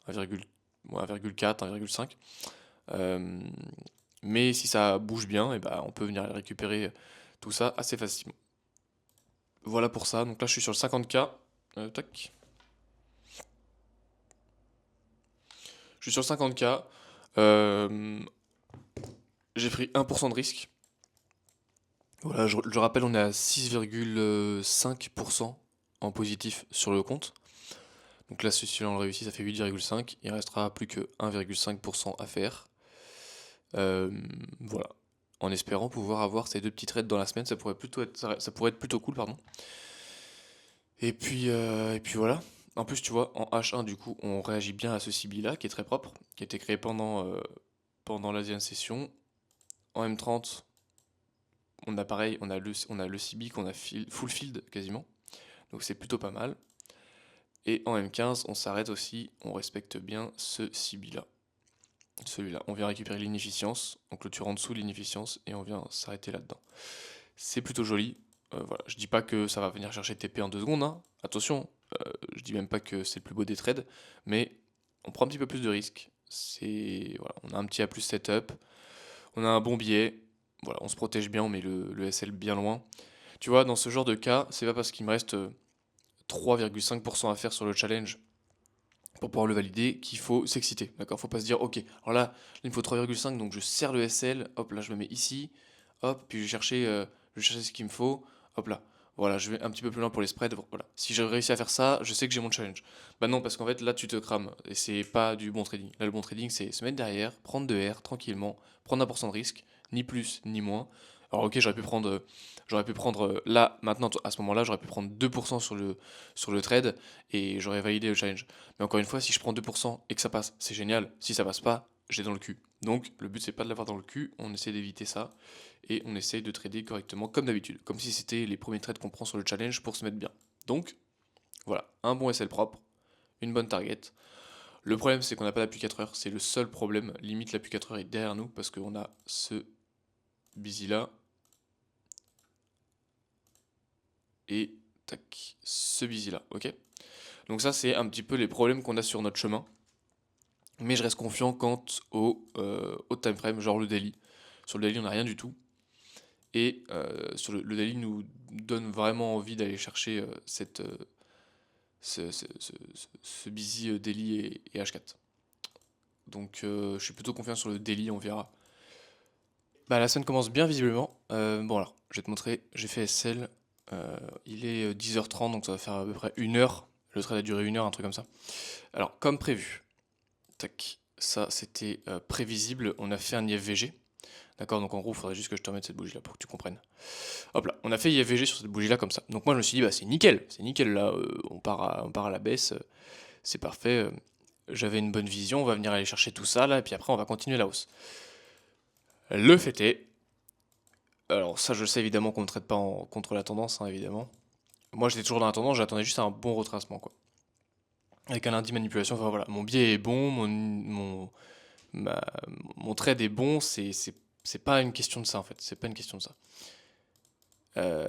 1,4, 1,5. Euh, mais si ça bouge bien, et ben on peut venir récupérer tout ça assez facilement. Voilà pour ça. Donc là, je suis sur le 50K. Tac. Je suis sur le 50K. Euh, j'ai pris 1% de risque. Voilà, je rappelle, on est à 6,5% en positif sur le compte. Donc là, si on le réussit, ça fait 8,5. Il restera plus que 1,5% à faire. Euh, voilà. En espérant pouvoir avoir ces 2 petits trades dans la semaine, ça pourrait être plutôt cool, pardon. Et puis voilà. En plus, tu vois, en H1, du coup, on réagit bien à ce CB là, qui est très propre, qui a été créé pendant l'Asian Session. En M30, on a pareil, on a le CB qu'on a full field quasiment. Donc c'est plutôt pas mal. Et en M15, on s'arrête aussi, on respecte bien ce CB là. Celui-là. On vient récupérer l'inefficience, on clôture en dessous l'inefficience et on vient s'arrêter là-dedans. C'est plutôt joli. Voilà. Je dis pas que ça va venir chercher TP en 2 secondes, hein. Attention, je dis même pas que c'est le plus beau des trades, mais on prend un petit peu plus de risques. Voilà, on a un petit A plus setup, on a un bon biais, voilà, on se protège bien, on met le SL bien loin. Tu vois, dans ce genre de cas, c'est pas parce qu'il me reste 3,5% à faire sur le challenge pour pouvoir le valider qu'il faut s'exciter, d'accord? Faut pas se dire, ok, alors là, il me faut 3,5, donc je serre le SL, hop, là je le mets ici, hop, puis je vais chercher ce qu'il me faut, hop là. Voilà, je vais un petit peu plus loin pour les spreads, voilà. Si j'ai réussi à faire ça, je sais que j'ai mon challenge. Bah non, parce qu'en fait, là, tu te crames, et c'est pas du bon trading. Là, le bon trading, c'est se mettre derrière, prendre de R tranquillement, prendre 1% de risque, ni plus, ni moins. Alors ok, j'aurais pu prendre là, maintenant, à ce moment-là, j'aurais pu prendre 2% sur le trade, et j'aurais validé le challenge. Mais encore une fois, si je prends 2% et que ça passe, c'est génial. Si ça passe pas, j'ai dans le cul. Donc le but c'est pas de l'avoir dans le cul, on essaie d'éviter ça et on essaie de trader correctement comme d'habitude, comme si c'était les premiers trades qu'on prend sur le challenge pour se mettre bien. Donc voilà, un bon SL propre, une bonne target. Le problème c'est qu'on n'a pas d'applicateur, c'est le seul problème. Limite l'applicateur est derrière nous parce qu'on a ce busy là et tac, ce busy là, ok. Donc ça c'est un petit peu les problèmes qu'on a sur notre chemin. Mais je reste confiant quant au time frame, genre le daily. Sur le daily, on n'a rien du tout. Et sur le daily nous donne vraiment envie d'aller chercher ce busy daily et H4. Donc je suis plutôt confiant sur le daily, on verra. Bah, la semaine commence bien visiblement. Bon alors, je vais te montrer, j'ai fait SL. Il est 10h30, donc ça va faire à peu près 1 heure. Le trade a duré 1 heure, un truc comme ça. Alors, comme prévu, tac, ça c'était prévisible, on a fait un IFVG. D'accord, donc en gros, il faudrait juste que je te remette cette bougie là pour que tu comprennes. Hop là, on a fait IFVG sur cette bougie là comme ça. Donc moi je me suis dit, bah c'est nickel là, on part à la baisse, c'est parfait. J'avais une bonne vision, on va venir aller chercher tout ça là, et puis après on va continuer la hausse. Le fait est, alors ça je sais évidemment qu'on ne traite pas contre la tendance, hein, évidemment. Moi j'étais toujours dans la tendance, j'attendais juste un bon retracement quoi. Avec un lundi manipulation, enfin voilà, mon biais est bon, ma- mon trade est bon, c'est pas une question de ça en fait, c'est pas une question de ça. Euh,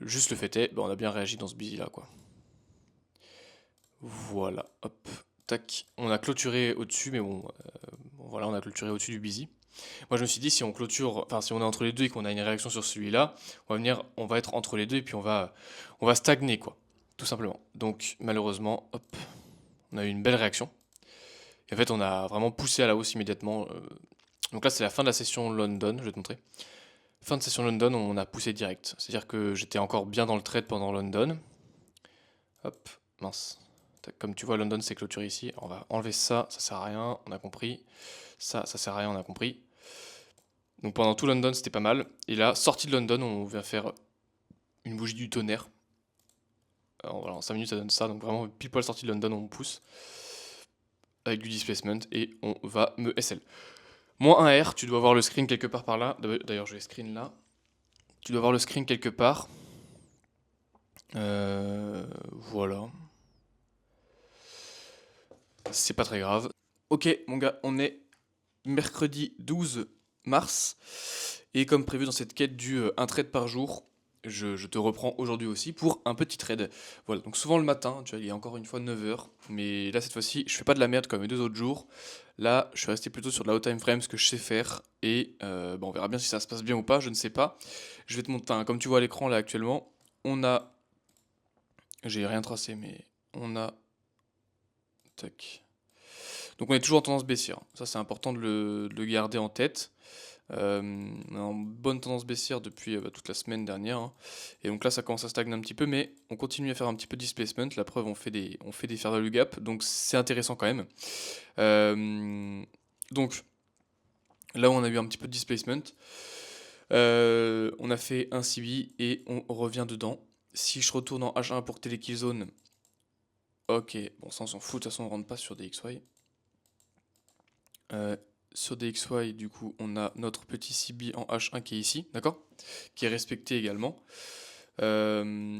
Juste le fait est, bah, on a bien réagi dans ce busy là quoi. Voilà, hop, tac. On a clôturé au-dessus, mais bon, voilà, on a clôturé au-dessus du busy. Moi je me suis dit si on clôture, enfin si on est entre les deux et qu'on a une réaction sur celui-là, on va être entre les deux et puis on va stagner quoi, tout simplement. Donc malheureusement, hop, on a eu une belle réaction. Et en fait on a vraiment poussé à la hausse immédiatement. Donc là c'est la fin de la session London, je vais te montrer. Fin de session London, on a poussé direct. C'est-à-dire que j'étais encore bien dans le trade pendant London. Hop, mince. Tac, comme tu vois, London s'est clôturé ici. Alors, on va enlever ça, ça sert à rien, on a compris. Ça sert à rien, on a compris. Donc pendant tout London, c'était pas mal. Et là, sortie de London, on vient faire une bougie du tonnerre. Alors, voilà, en 5 minutes, ça donne ça. Donc vraiment, pile poil sortie de London, on pousse avec du displacement et on va me SL. Moins 1 R, tu dois voir le screen quelque part par là. D'ailleurs, je vais screen là. Tu dois voir le screen quelque part. Voilà. C'est pas très grave. Ok, mon gars, on est mercredi 12 mars. Et comme prévu dans cette quête du un trade par jour, je te reprends aujourd'hui aussi pour un petit trade. Voilà, donc souvent le matin, tu vois, il est encore une fois 9 h. Mais là, cette fois-ci, je fais pas de la merde comme les 2 autres jours. Là, je suis resté plutôt sur de la hot time frame, ce que je sais faire. Et on verra bien si ça se passe bien ou pas, je ne sais pas. Je vais te montrer, comme tu vois à l'écran là actuellement, on a. J'ai rien tracé, mais on a. Tac. Donc on est toujours en tendance baissière. Ça, c'est important de le garder en tête. On est en bonne tendance baissière depuis toute la semaine dernière, hein. Et donc là, ça commence à stagner un petit peu, mais on continue à faire un petit peu de displacement. La preuve, on fait des fair value gap, donc c'est intéressant quand même. Donc là où on a eu un petit peu de displacement, on a fait un CB et on revient dedans. Si je retourne en H1 pour télé zone, ok, bon ça on s'en fout, de toute façon on rentre pas sur des XY. Sur DXY, du coup, on a notre petit CB en H1 qui est ici, d'accord? Qui est respecté également. Euh,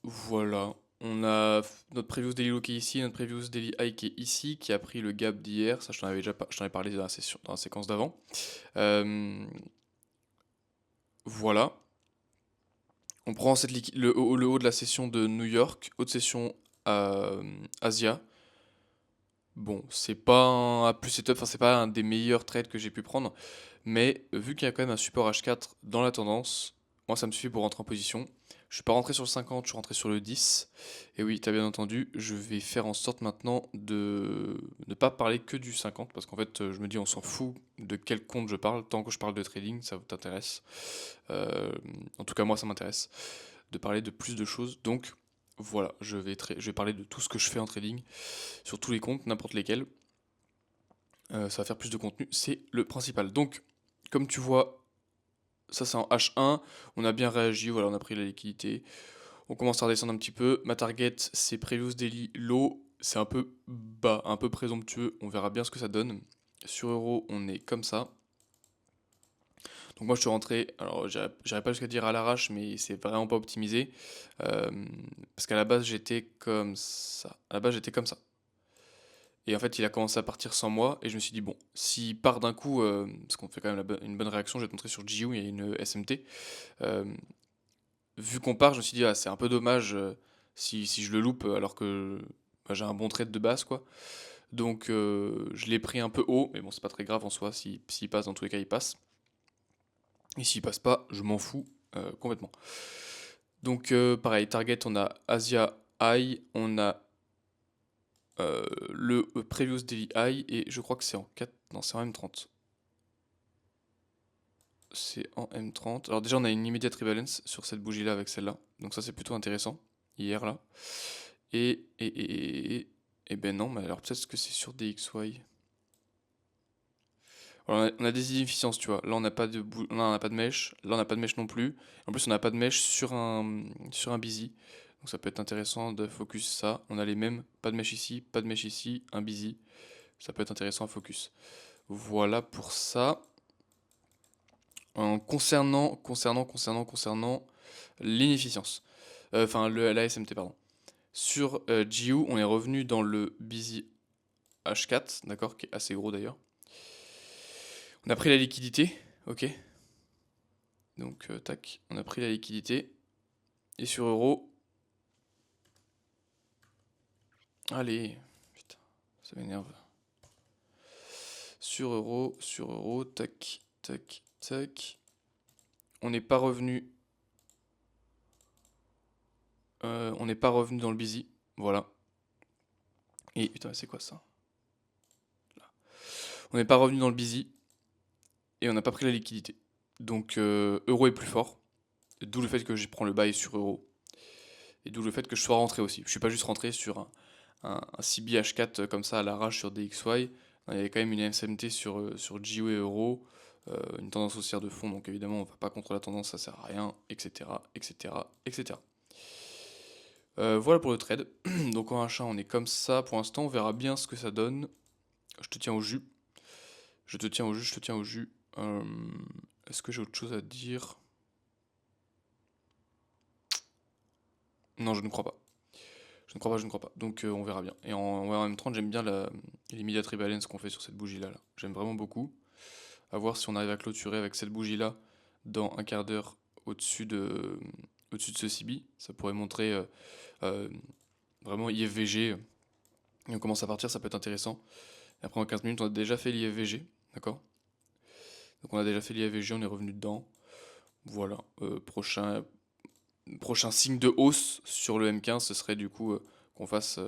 voilà. On a notre previous daily low qui est ici, notre previous daily high qui est ici, qui a pris le gap d'hier. Ça, je t'en avais parlé dans la séquence d'avant. Euh, voilà. On prend le haut de la session de New York, haute session Asia. Bon, c'est pas un A plus setup, enfin c'est pas un des meilleurs trades que j'ai pu prendre, mais vu qu'il y a quand même un support H4 dans la tendance, moi ça me suffit pour rentrer en position. Je suis pas rentré sur le 50, je suis rentré sur le 10. Et oui, t'as bien entendu, je vais faire en sorte maintenant de ne pas parler que du 50, parce qu'en fait, je me dis, on s'en fout de quel compte je parle, tant que je parle de trading, ça t'intéresse. Euh, En tout cas, moi, ça m'intéresse de parler de plus de choses. Donc, voilà, je vais parler de tout ce que je fais en trading, sur tous les comptes, n'importe lesquels. Ça va faire plus de contenu, c'est le principal. Donc, comme tu vois, ça c'est en H1, on a bien réagi, voilà, on a pris la liquidité. On commence à redescendre un petit peu. Ma target, c'est Previous Daily Low. C'est un peu bas, un peu présomptueux. On verra bien ce que ça donne. Sur Euro, on est comme ça. Donc moi, je suis rentré, alors j'irai pas jusqu'à dire à l'arrache, mais c'est vraiment pas optimisé. Euh, Parce qu'à la base, j'étais comme ça. À la base, j'étais comme ça. Et en fait, il a commencé à partir sans moi. Et je me suis dit, bon, s'il part d'un coup, parce qu'on fait quand même une bonne réaction, je vais te montrer sur GU, il y a une SMT. Euh, Vu qu'on part, je me suis dit, ah, c'est un peu dommage si je le loupe alors que bah, j'ai un bon trade de base, quoi. Donc je l'ai pris un peu haut, mais bon, c'est pas très grave en soi. S'il passe, dans tous les cas, il passe. Et s'il passe pas, je m'en fous complètement. Donc pareil, target, on a Asia High, on a le Previous Daily High, et je crois que c'est en 4, non, c'est en M30. C'est en M30. Alors déjà, on a une immediate rebalance sur cette bougie-là avec celle-là. Donc ça, c'est plutôt intéressant. Hier, là. Et ben non, mais alors peut-être que c'est sur DXY. Alors, on a des inefficiences, tu vois. Là, on n'a pas là, on n'a pas de mèche. Là, on n'a pas de mèche non plus. En plus, on n'a pas de mèche sur un busy. Donc ça peut être intéressant de focus ça. On a les mêmes. Pas de mèche ici, pas de mèche ici, un busy. Ça peut être intéressant à focus. Voilà pour ça. Concernant l'inefficience. Enfin, la SMT, pardon. Sur GU, on est revenu dans le busy H4, d'accord, qui est assez gros d'ailleurs. On a pris la liquidité, ok. Donc, tac, on a pris la liquidité. Et sur euro, allez, putain, ça m'énerve. Sur euro, tac, tac, tac. On n'est pas revenu. On n'est pas revenu dans le busy, voilà. Et putain, c'est quoi ça? Là. On n'est pas revenu dans le busy et on n'a pas pris la liquidité. Donc, euro est plus fort. D'où le fait que je prends le buy sur euro. Et d'où le fait que je sois rentré aussi. Je suis pas juste rentré sur un CBH4 comme ça à l'arrache sur DXY. Il y avait quand même une SMT sur GU et Euro, une tendance haussière de fond, donc évidemment on va pas contre la tendance, ça sert à rien, etc. etc. etc. Voilà pour le trade. Donc en H1 on est comme ça pour l'instant, on verra bien ce que ça donne. Je te tiens au jus. Je te tiens au jus, je te tiens au jus. Est-ce que j'ai autre chose à dire? Non, je ne crois pas. Je ne crois pas. Donc on verra bien. Et en M30, j'aime bien l'immediate rebalance qu'on fait sur cette bougie-là. Là. J'aime vraiment beaucoup. À voir si on arrive à clôturer avec cette bougie-là dans un quart d'heure au-dessus de ce CB. Ça pourrait montrer euh, vraiment IFVG. Et on commence à partir, ça peut être intéressant. Et après en 15 minutes, on a déjà fait l'IFVG. D'accord. Donc on a déjà fait l'IFVG, on est revenu dedans. Voilà. Prochain signe de hausse sur le M15, ce serait du coup qu'on fasse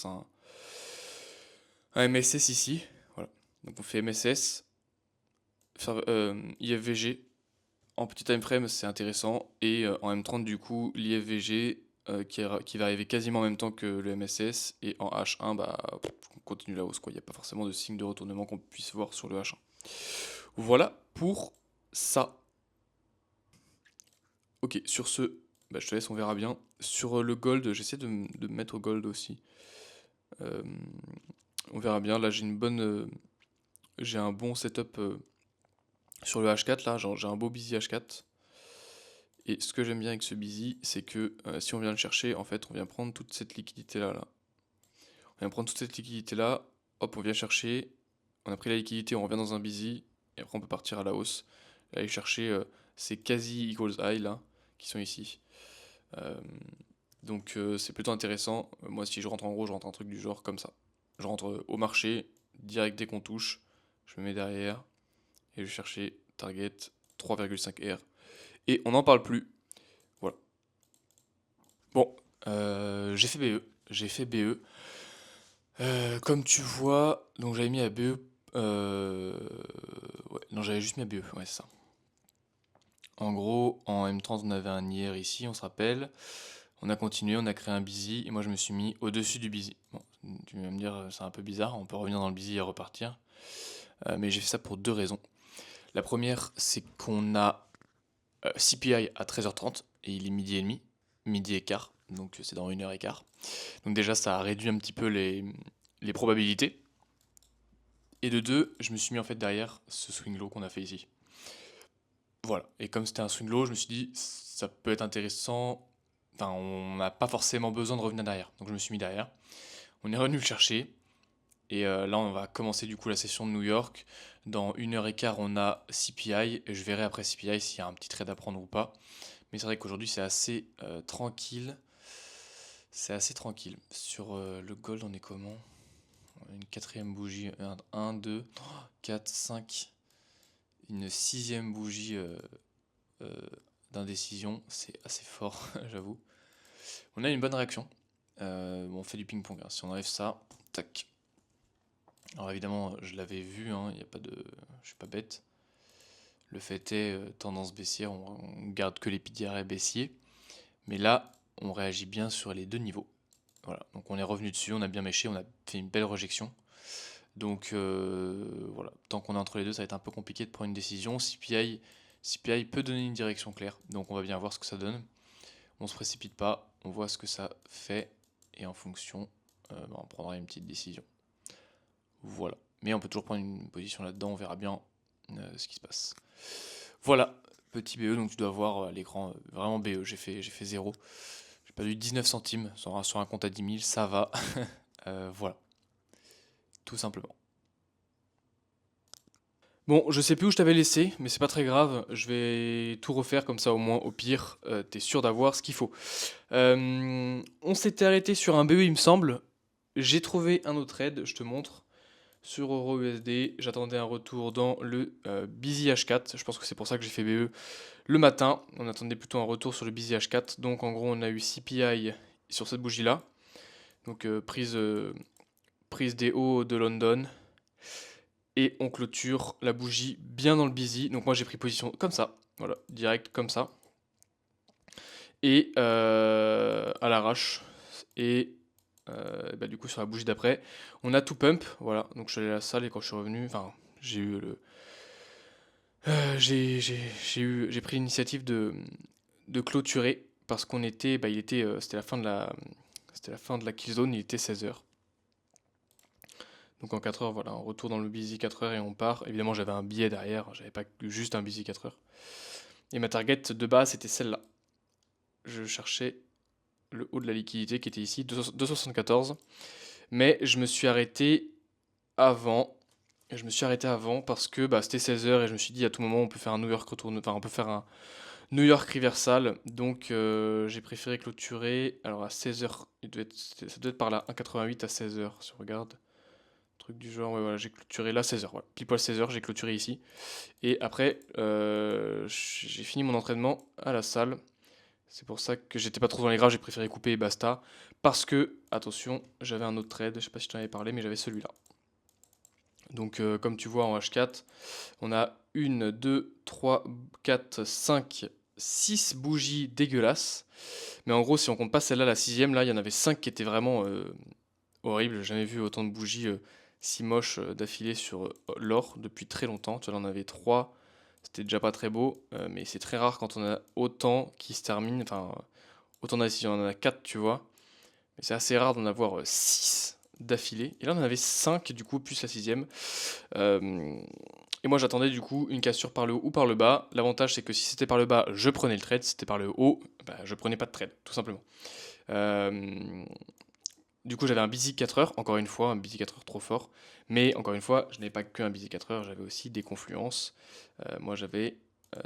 un MSS ici. Voilà. Donc on fait MSS, IFVG. En petit time frame, c'est intéressant. Et en M30, du coup, l'IFVG qui va arriver quasiment en même temps que le MSS. Et en H1, bah, on continue la hausse, quoi. Il n'y a pas forcément de signe de retournement qu'on puisse voir sur le H1. Voilà pour ça. Ok, sur ce, bah, je te laisse, on verra bien. Sur le gold, j'essaie de mettre au gold aussi. Euh, on verra bien. Là, j'ai un bon setup sur le H4. Là, j'ai un beau busy H4. Et ce que j'aime bien avec ce busy, c'est que si on vient le chercher, en fait, on vient prendre toute cette liquidité là, là. On vient prendre toute cette liquidité là. Hop, on vient chercher. On a pris la liquidité, on revient dans un busy. Et après, on peut partir à la hausse. Et aller chercher ces quasi equals high là, qui sont ici. Euh, Donc c'est plutôt intéressant. Moi si je rentre en gros, je rentre un truc du genre comme ça. Je rentre au marché, direct dès qu'on touche, je me mets derrière et je vais chercher target 3,5 R. et on n'en parle plus. Voilà. Bon, j'ai fait BE. J'ai fait BE. Comme tu vois, donc j'avais mis à BE. Ouais, non, j'avais juste mis à BE, ouais, c'est ça. En gros, en M30, on avait un IR ici, on se rappelle. On a continué, on a créé un busy, et moi je me suis mis au-dessus du busy. Bon, tu vas me dire, c'est un peu bizarre, on peut revenir dans le busy et repartir. Mais j'ai fait ça pour deux raisons. La première, c'est qu'on a CPI à 13h30, et il est midi et demi, midi et quart, donc c'est dans 1h15. Donc déjà, ça a réduit un petit peu les probabilités. Et de deux, je me suis mis en fait derrière ce swing low qu'on a fait ici. Voilà. Et comme c'était un swing low, je me suis dit, ça peut être intéressant. Enfin, on n'a pas forcément besoin de revenir derrière. Donc je me suis mis derrière. On est revenu le chercher. Et là, on va commencer du coup la session de New York. Dans 1h15, on a CPI. Et je verrai après CPI s'il y a un petit trade à prendre ou pas. Mais c'est vrai qu'aujourd'hui, c'est assez tranquille. C'est assez tranquille. Sur le gold, on est comment? Une quatrième bougie. 1, 2, 4, 5. Une sixième bougie euh, d'indécision. C'est assez fort, j'avoue. On a une bonne réaction. Bon, on fait du ping-pong, hein. Si on enlève ça, tac. Alors évidemment, je l'avais vu, hein, y a pas de... je suis pas bête. Le fait est, tendance baissière, on garde que les PDR baissiers. Mais là, on réagit bien sur les deux niveaux. Voilà, donc on est revenu dessus, on a bien méché, on a fait une belle rejection. Donc voilà, tant qu'on est entre les deux, ça va être un peu compliqué de prendre une décision. CPI peut donner une direction claire, donc on va bien voir ce que ça donne. On se précipite pas, on voit ce que ça fait, et en fonction, on prendra une petite décision. Voilà. Mais on peut toujours prendre une position là-dedans, on verra bien ce qui se passe. Voilà, petit BE, donc tu dois voir à l'écran, vraiment BE, j'ai fait 0. J'ai perdu 19 centimes sur un compte à 10 000, ça va. Voilà, tout simplement. Bon, je sais plus où je t'avais laissé, mais c'est pas très grave, je vais tout refaire comme ça au moins, au pire, t'es sûr d'avoir ce qu'il faut. On s'était arrêté sur un BE, il me semble. J'ai trouvé un autre trade, je te montre. Sur EURUSD, j'attendais un retour dans le Busy H4. Je pense que c'est pour ça que j'ai fait BE le matin. On attendait plutôt un retour sur le Busy H4. Donc en gros, on a eu CPI sur cette bougie-là. Donc prise des hauts de London. Et on clôture la bougie bien dans le Busy. Donc moi, j'ai pris position comme ça. Voilà, direct comme ça. Et à l'arrache. Et bah, du coup, sur la bougie d'après, on a tout pump. Voilà, donc je suis allé à la salle et quand je suis revenu, enfin, j'ai eu le. J'ai pris l'initiative de clôturer parce qu'on était, bah, c'était la fin de la kill zone, il était 16h. Donc en 4 heures, voilà, on retourne dans le busy 4 heures et on part. Évidemment, j'avais un billet derrière, j'avais pas juste un busy 4 heures. Et ma target de base, c'était celle-là. Je cherchais le haut de la liquidité qui était ici, 2,74. Mais je me suis arrêté avant. Je me suis arrêté avant parce que bah, c'était 16h et je me suis dit à tout moment on peut faire un New York retourne, enfin on peut faire un New York reversal. Donc j'ai préféré clôturer. Alors à 16h, ça doit être par là, 1,88 à 16h si on regarde. Truc du genre, ouais, voilà, j'ai clôturé là 16h. Voilà. Pile poil 16h, j'ai clôturé ici. Et après, j'ai fini mon entraînement à la salle. C'est pour ça que j'étais pas trop dans les graves, j'ai préféré couper et basta. Parce que, attention, j'avais un autre trade, je sais pas si je t'en avais parlé, mais j'avais celui-là. Donc comme tu vois en H4, on a 1, 2, 3, 4, 5, 6 bougies dégueulasses. Mais en gros, si on compte pas celle-là, la sixième, là, il y en avait 5 qui étaient vraiment horribles. J'ai jamais vu autant de bougies si moches d'affilée sur l'or depuis très longtemps. Tu vois, là, on avait 3, c'était déjà pas très beau. Mais c'est très rare quand on a autant qui se terminent. Enfin, autant d'indécisions, on en a 4, tu vois. Mais c'est assez rare d'en avoir 6 d'affilée. Et là, on en avait 5, du coup, plus la sixième. Euh, et moi, j'attendais du coup une cassure par le haut ou par le bas. L'avantage, c'est que si c'était par le bas, je prenais le trade. Si c'était par le haut, bah, je prenais pas de trade, tout simplement. Euh, du coup, j'avais un busy 4 heures, encore une fois, un busy 4 heures trop fort. Mais encore une fois, je n'avais pas qu'un busy 4 heures, j'avais aussi des confluences. Moi, j'avais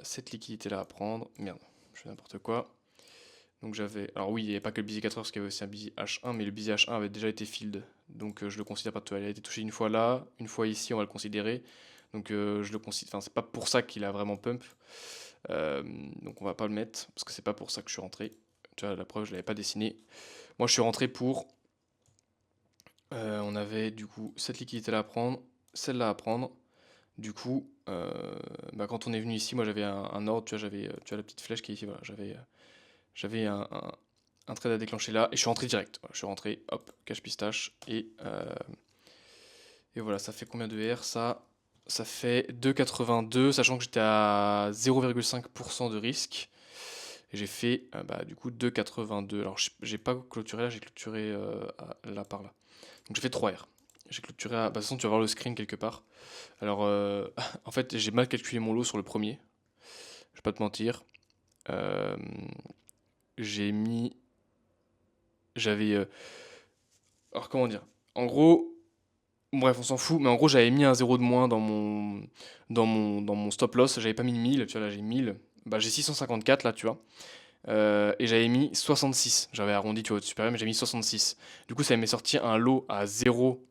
cette liquidité-là à prendre. Merde, je fais n'importe quoi. Donc j'avais. Alors oui, il n'y avait pas que le busy 4 heures, parce qu'il y avait aussi un busy H1, mais le busy H1 avait déjà été filled. Donc je le considère pas de tout. Il a été touché une fois là, une fois ici, on va le considérer. Donc je le considère. Enfin, c'est pas pour ça qu'il a vraiment pump. Donc on va pas le mettre, parce que c'est pas pour ça que je suis rentré. Tu vois, la preuve, je l'avais pas dessiné. Moi, je suis rentré pour... on avait du coup cette liquidité-là à prendre, celle-là à prendre. Du coup, quand on est venu ici, moi j'avais un ordre, tu vois, tu vois la petite flèche qui est ici, voilà, j'avais un trade à déclencher là, et je suis rentré direct. Voilà, je suis rentré, hop, cache pistache, et voilà, ça fait combien de R ça? Ça fait 2,82, sachant que j'étais à 0,5% de risque. Et j'ai fait du coup 2,82. Alors j'ai pas clôturé là, j'ai clôturé là par là. Donc j'ai fait 3 R. J'ai clôturé à... de toute façon, tu vas voir le screen quelque part. Alors, en fait, j'ai mal calculé mon lot sur le premier. Je vais pas te mentir. Euh, j'ai mis... J'avais... alors, comment dire? En gros... Bref, on s'en fout, mais en gros, j'avais mis un zéro de moins dans mon stop loss. J'avais pas mis 1000, tu vois, là j'ai 1000. Bah, j'ai 654 là, tu vois. Et j'avais mis 66. J'avais arrondi, tu vois, au supérieur, mais j'ai mis 66. Du coup, ça m'est sorti un lot à 0,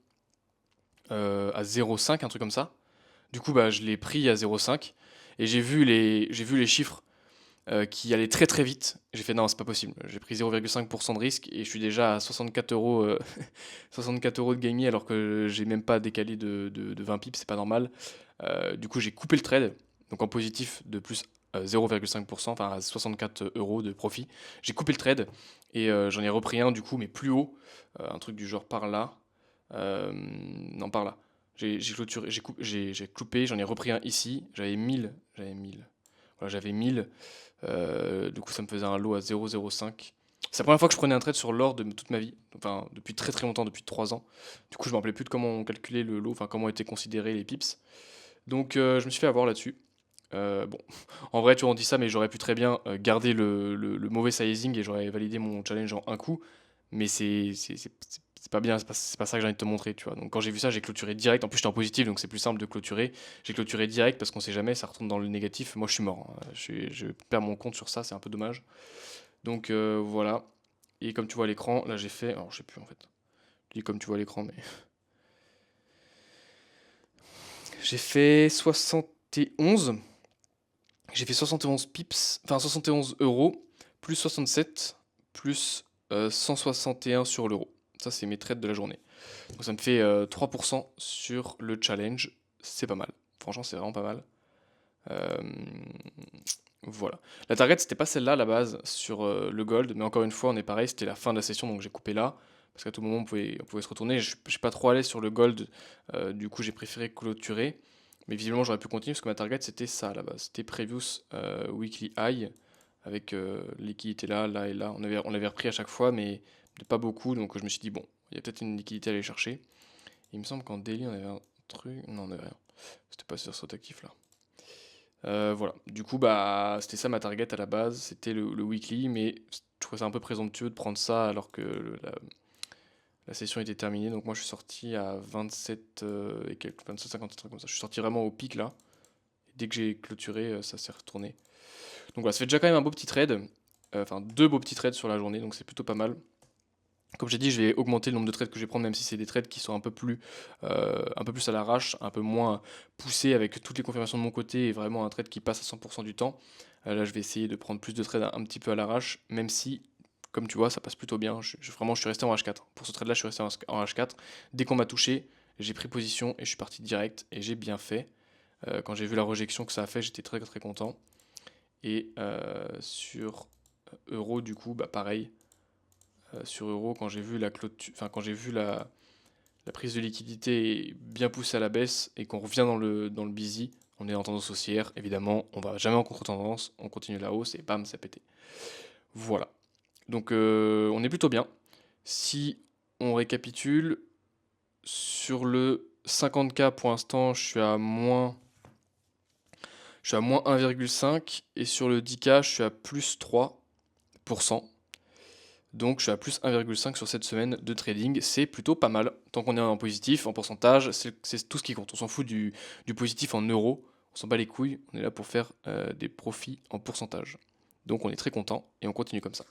à 0,5, un truc comme ça. Du coup, bah, je l'ai pris à 0,5 et j'ai vu les chiffres qui allaient très très vite. J'ai fait non, c'est pas possible. J'ai pris 0,5% de risque et je suis déjà à 64 euros, 64 euros de gagné alors que j'ai même pas décalé de 20 pips, c'est pas normal. Du coup, j'ai coupé le trade, donc en positif de plus 0,5%, enfin à 64 euros de profit. J'ai coupé le trade et j'en ai repris un du coup, mais plus haut, un truc du genre par là. Non, par là. J'ai clôturé, j'ai coupé, j'en ai repris un ici. J'avais 1000. J'avais 1000. Voilà, j'avais 1000. Du coup, ça me faisait un lot à 0,05. C'est la première fois que je prenais un trade sur l'or de toute ma vie. Enfin, depuis très très longtemps, depuis 3 ans. Du coup, je me rappelais plus de comment on calculait le lot, enfin, comment étaient considérés les pips. Donc, je me suis fait avoir là-dessus. Bon, en vrai, tu vois, on dit ça, mais j'aurais pu très bien garder le mauvais sizing et j'aurais validé mon challenge en un coup. Mais c'est pas bien, c'est pas ça que j'ai envie de te montrer, tu vois. Donc quand j'ai vu ça, j'ai clôturé direct. En plus, j'étais en positif, donc c'est plus simple de clôturer. J'ai clôturé direct parce qu'on sait jamais, ça retourne dans le négatif. Moi, je suis mort, hein. Je perds mon compte sur ça, c'est un peu dommage. Donc voilà. Et comme tu vois à l'écran, là j'ai fait. Alors, je sais plus en fait. Je dis comme tu vois à l'écran, mais. J'ai fait 71. J'ai fait 71 pips, enfin 71 euros, plus 67, plus 161 sur l'euro. Ça, c'est mes trades de la journée. Donc ça me fait 3% sur le challenge. C'est pas mal. Franchement, c'est vraiment pas mal. Euh, voilà. La target, c'était pas celle-là à la base sur le gold, mais encore une fois, on est pareil, c'était la fin de la session, donc j'ai coupé là. Parce qu'à tout moment, on pouvait se retourner. Je suis pas trop allé sur le gold, du coup, j'ai préféré clôturer. Mais visiblement, j'aurais pu continuer parce que ma target, c'était ça à la base. C'était Previous Weekly High, avec liquidité là, là et là. On avait repris à chaque fois, mais de pas beaucoup. Donc je me suis dit, bon, il y a peut-être une liquidité à aller chercher. Il me semble qu'en daily, on avait un truc. Non, on avait rien. C'était pas sur cet actif là. Voilà. Du coup, bah, c'était ça ma target à la base. C'était le weekly, mais je trouvais ça un peu présomptueux de prendre ça alors que la session était terminée. Donc moi, je suis sorti à 27 et quelques, 27,50, un truc comme ça. Je suis sorti vraiment au pic là. Et dès que j'ai clôturé, ça s'est retourné. Donc voilà, ça fait déjà quand même un beau petit trade. Enfin, deux beaux petits trades sur la journée, donc c'est plutôt pas mal. Comme j'ai dit, je vais augmenter le nombre de trades que je vais prendre, même si c'est des trades qui sont un peu plus à l'arrache, un peu moins poussés avec toutes les confirmations de mon côté et vraiment un trade qui passe à 100% du temps. Là, je vais essayer de prendre plus de trades un petit peu à l'arrache, même si, comme tu vois, ça passe plutôt bien. Vraiment, je suis resté en H4. Pour ce trade-là, je suis resté en H4. Dès qu'on m'a touché, j'ai pris position et je suis parti direct et j'ai bien fait. Quand j'ai vu la rejection que ça a fait, j'étais très très content. Et sur Euro, du coup, bah pareil. Sur Euro, quand j'ai vu la clôture, enfin quand j'ai vu la prise de liquidité bien poussée à la baisse et qu'on revient dans le busy, on est en tendance haussière, évidemment, on va jamais en contre-tendance, on continue la hausse et bam, ça pétait. Voilà. Donc on est plutôt bien. Si on récapitule, sur le 50K pour l'instant, je suis à moins 1,5 et sur le 10K, je suis à plus 3%. Donc je suis à plus 1,5 sur cette semaine de trading, c'est plutôt pas mal. Tant qu'on est en positif, en pourcentage, c'est tout ce qui compte. On s'en fout du positif en euros, on s'en bat les couilles, on est là pour faire des profits en pourcentage. Donc on est très content et on continue comme ça.